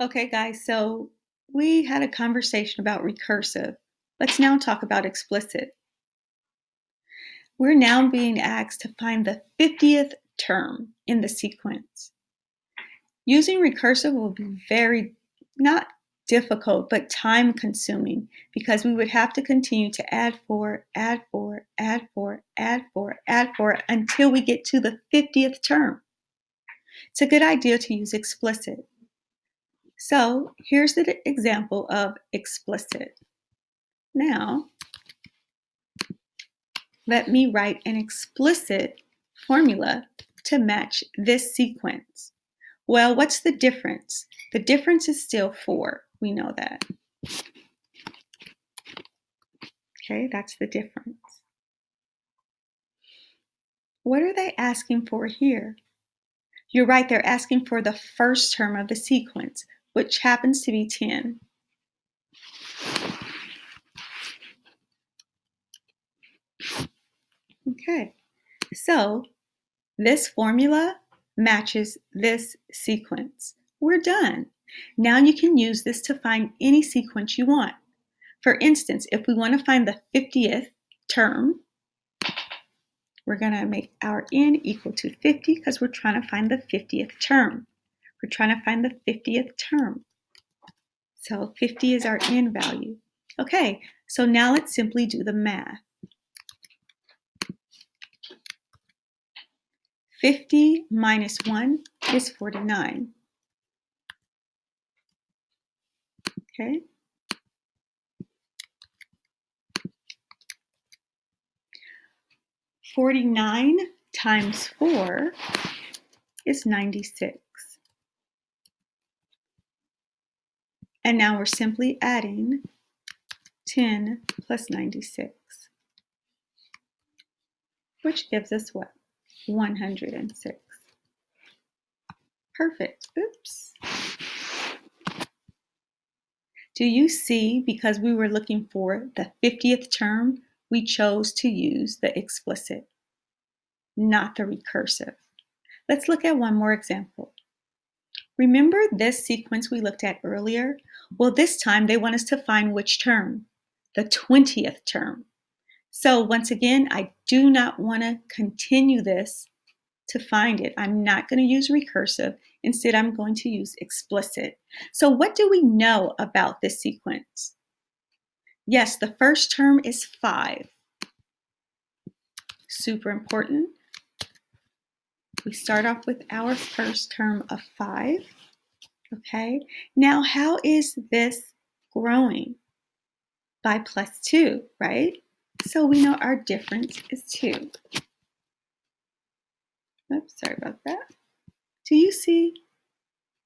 Okay, guys, so we had a conversation about recursive. Let's now talk about explicit. We're now being asked to find the 50th term in the sequence. Using recursive will be very, not difficult, but time consuming because we would have to continue to add 4, add 4, add 4, add 4, add 4 until we get to the 50th term. It's a good idea to use explicit. So here's the example of explicit. Now, let me write an explicit formula to match this sequence. Well, what's the difference? The difference is still 4. We know that. Okay, that's the difference. What are they asking for here? You're right, they're asking for the first term of the sequence, which happens to be 10. Okay, so this formula matches this sequence. We're done. Now you can use this to find any sequence you want. For instance, if we want to find the 50th term, we're going to make our n equal to 50 because we're trying to find the 50th term. We're trying to find the 50th term. So 50 is our n value. Okay, so now let's simply do the math. 50 minus 1 is 49. Okay. "49 times 4 is 96. And now we're simply adding 10 plus 96, which gives us what? 106. Perfect. Oops. Do you see, because we were looking for the 50th term, we chose to use the explicit, not the recursive. Let's look at one more example. Remember this sequence we looked at earlier? Well, this time they want us to find which term? The 20th term. So once again, I do not want to continue this to find it. I'm not going to use recursive. Instead, I'm going to use explicit. So what do we know about this sequence? Yes, the first term is 5. Super important. We start off with our first term of 5. Okay, now how is this growing? By plus 2, right? So we know our difference is 2. Oops, sorry about that. Do you see?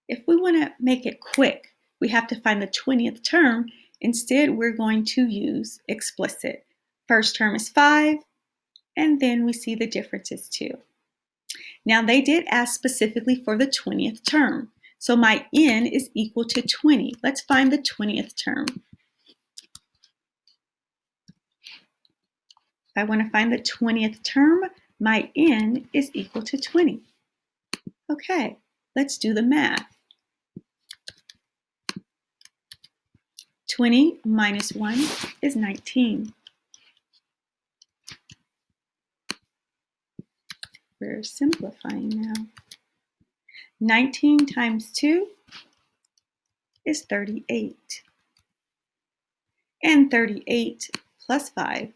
If we want to make it quick, we have to find the 20th term. Instead, we're going to use explicit. First term is 5, and then we see the difference is 2. Now, they did ask specifically for the 20th term. So my n is equal to 20. Let's find the 20th term. If I want to find the 20th term, my n is equal to 20. Okay, let's do the math. 20 minus 1 is 19. We're simplifying now. 19 times 2 is 38. And 38 plus 5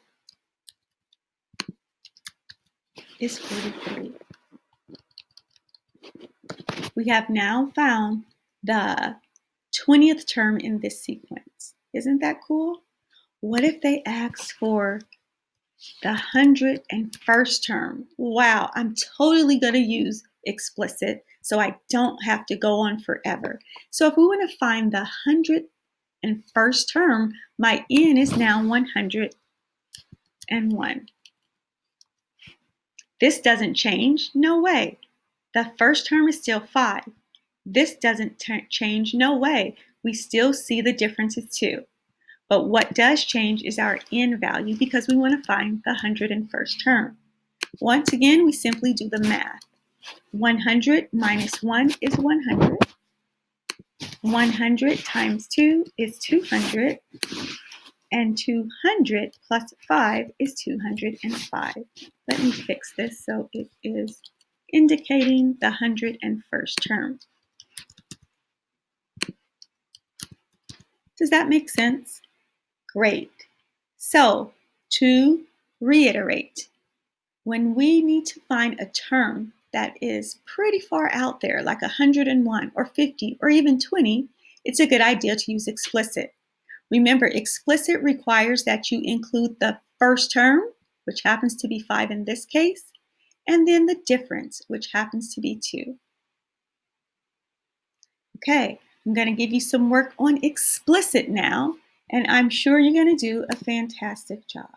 is 43. We have now found the 20th term in this sequence. Isn't that cool? What if they asked for the 101st term? Wow, I'm totally going to use explicit so I don't have to go on forever. So if we want to find the 101st term, my n is now 101. This doesn't change. No way. The first term is still 5. This doesn't change. No way. We still see the difference is 2. But what does change is our n value because we want to find the 101st term. Once again, we simply do the math. 100 minus 1 is 100. 100 times 2 is 200, and 200 plus 5 is 205. Let me fix this so it is indicating the 101st term. Does that make sense? Great. So, to reiterate, when we need to find a term that is pretty far out there, like 101 or 50 or even 20, it's a good idea to use explicit. Remember, explicit requires that you include the first term, which happens to be 5 in this case, and then the difference, which happens to be 2. Okay, I'm going to give you some work on explicit now, and I'm sure you're going to do a fantastic job.